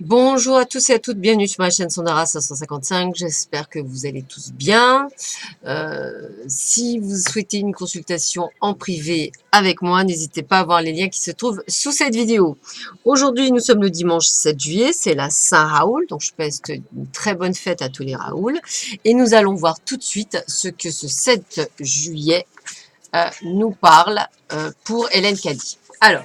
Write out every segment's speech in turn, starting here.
Bonjour à tous et à toutes, bienvenue sur ma chaîne Sondara 555, j'espère que vous allez tous bien. Si vous souhaitez une consultation en privé avec moi, n'hésitez pas à voir les liens qui se trouvent sous cette vidéo. Aujourd'hui, nous sommes le dimanche 7 juillet, c'est la Saint-Raoul, donc je souhaite une très bonne fête à tous les Raoul. Et nous allons voir tout de suite ce que ce 7 juillet nous parle pour Hélène Caddy. Alors,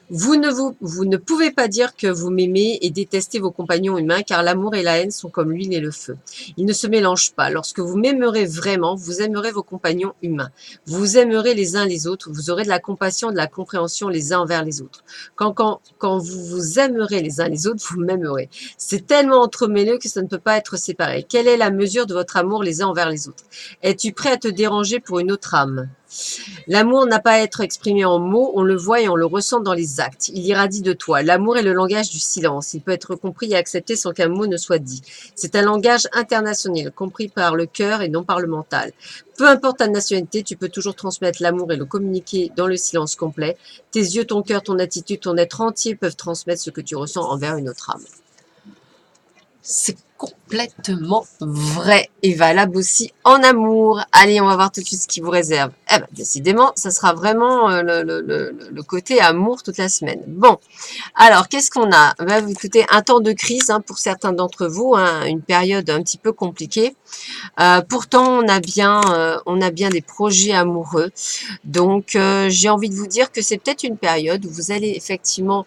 vous ne pouvez pas dire que vous m'aimez et détestez vos compagnons humains, car l'amour et la haine sont comme l'huile et le feu. Ils ne se mélangent pas. Lorsque vous m'aimerez vraiment, vous aimerez vos compagnons humains. Vous aimerez les uns les autres. Vous aurez de la compassion, de la compréhension les uns envers les autres. Quand vous vous aimerez les uns les autres, vous m'aimerez. C'est tellement entremêlé que ça ne peut pas être séparé. Quelle est la mesure de votre amour les uns envers les autres? Es-tu prêt à te déranger pour une autre âme? L'amour n'a pas à être exprimé en mots, on le voit et on le ressent dans les actes. Il irradie de toi. L'amour est le langage du silence. Il peut être compris et accepté sans qu'un mot ne soit dit. C'est un langage international, compris par le cœur et non par le mental. Peu importe ta nationalité, tu peux toujours transmettre l'amour et le communiquer dans le silence complet. Tes yeux, ton cœur, ton attitude, ton être entier peuvent transmettre ce que tu ressens envers une autre âme. C'est complètement vrai et valable aussi en amour. Allez, on va voir tout de suite ce qui vous réserve. Eh ben, décidément, ça sera vraiment le côté amour toute la semaine. Bon, alors, qu'est-ce qu'on a? Ben, écoutez, un temps de crise pour certains d'entre vous, une période un petit peu compliquée. Pourtant, on a bien des projets amoureux. Donc, j'ai envie de vous dire que c'est peut-être une période où vous allez effectivement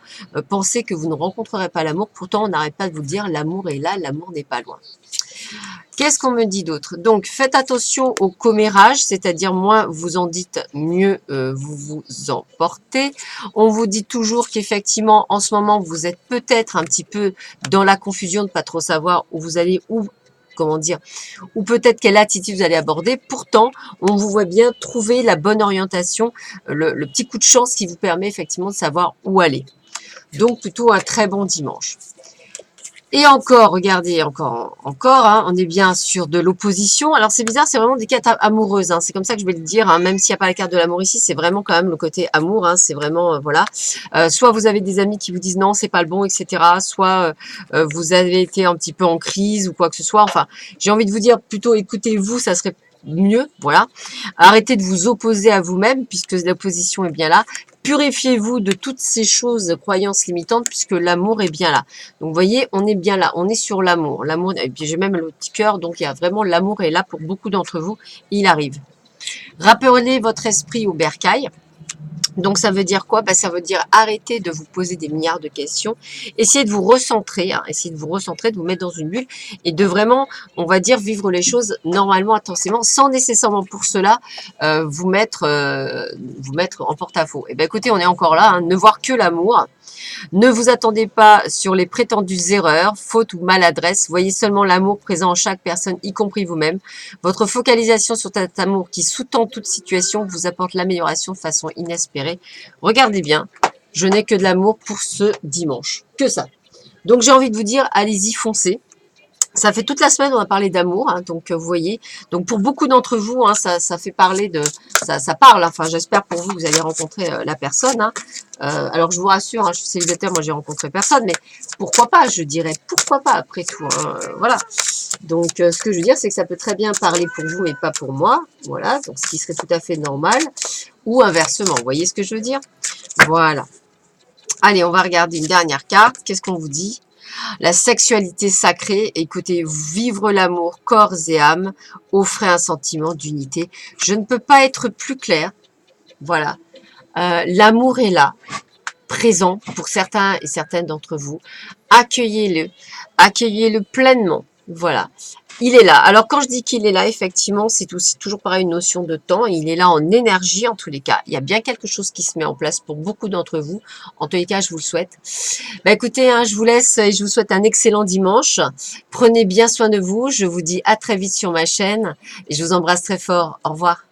penser que vous ne rencontrerez pas l'amour. Pourtant, on n'arrête pas de vous le dire, l'amour est là, l'amour n'est pas loin. Qu'est-ce qu'on me dit d'autre? Donc, faites attention au commérage, c'est-à-dire moins vous en dites, mieux vous vous en portez. On vous dit toujours qu'effectivement, en ce moment, vous êtes peut-être un petit peu dans la confusion de pas trop savoir où vous allez, comment dire, ou peut-être quelle attitude vous allez aborder. Pourtant, on vous voit bien trouver la bonne orientation, le petit coup de chance qui vous permet effectivement de savoir où aller. Donc, plutôt un très bon dimanche. Et encore, regardez, encore, on est bien sur de l'opposition. Alors c'est bizarre, c'est vraiment des cartes amoureuses. C'est comme ça que je vais le dire, même s'il n'y a pas la carte de l'amour ici, c'est vraiment quand même le côté amour. C'est vraiment, voilà. Soit vous avez des amis qui vous disent non, c'est pas le bon, etc. Soit vous avez été un petit peu en crise ou quoi que ce soit. Enfin, j'ai envie de vous dire plutôt écoutez-vous, ça serait mieux, voilà. Arrêtez de vous opposer à vous-même, puisque l'opposition est bien là. Purifiez-vous de toutes ces choses, croyances limitantes, puisque l'amour est bien là. Donc, vous voyez, on est bien là. On est sur l'amour. L'amour, et puis j'ai même le petit cœur. Donc, il y a vraiment l'amour est là pour beaucoup d'entre vous. Il arrive. Rappelez votre esprit au bercail. Donc, ça veut dire quoi? Ça veut dire arrêter de vous poser des milliards de questions. Essayez de vous recentrer, essayez de vous recentrer, de vous mettre dans une bulle et de vraiment, on va dire, vivre les choses normalement, intensément, sans nécessairement pour cela vous mettre en porte-à-faux. Et bien, écoutez, on est encore là, ne voir que l'amour. Ne vous attendez pas sur les prétendues erreurs, fautes ou maladresses. Voyez seulement l'amour présent en chaque personne, y compris vous-même. Votre focalisation sur cet amour qui sous-tend toute situation vous apporte l'amélioration de façon inespérée. Regardez bien, je n'ai que de l'amour pour ce dimanche. Que ça. Donc j'ai envie de vous dire, allez-y, foncez. Ça fait toute la semaine, on a parlé d'amour, donc vous voyez. Donc pour beaucoup d'entre vous, ça fait parler de, ça parle. Enfin, j'espère pour vous que vous allez rencontrer la personne. Alors je vous rassure, je suis célibataire, moi j'ai rencontré personne, mais pourquoi pas, je dirais, pourquoi pas après tout. Voilà. Donc ce que je veux dire, c'est que ça peut très bien parler pour vous, mais pas pour moi. Voilà, donc ce qui serait tout à fait normal, ou inversement. Vous voyez ce que je veux dire? Voilà. Allez, on va regarder une dernière carte. Qu'est-ce qu'on vous dit? La sexualité sacrée, écoutez, vivre l'amour corps et âme, offrez un sentiment d'unité. Je ne peux pas être plus clair. Voilà. L'amour est là, présent pour certains et certaines d'entre vous. Accueillez-le pleinement. Voilà. Il est là. Alors, quand je dis qu'il est là, effectivement, c'est aussi toujours pareil une notion de temps. Il est là en énergie, en tous les cas. Il y a bien quelque chose qui se met en place pour beaucoup d'entre vous. En tous les cas, je vous le souhaite. Écoutez, je vous laisse et je vous souhaite un excellent dimanche. Prenez bien soin de vous. Je vous dis à très vite sur ma chaîne et je vous embrasse très fort. Au revoir.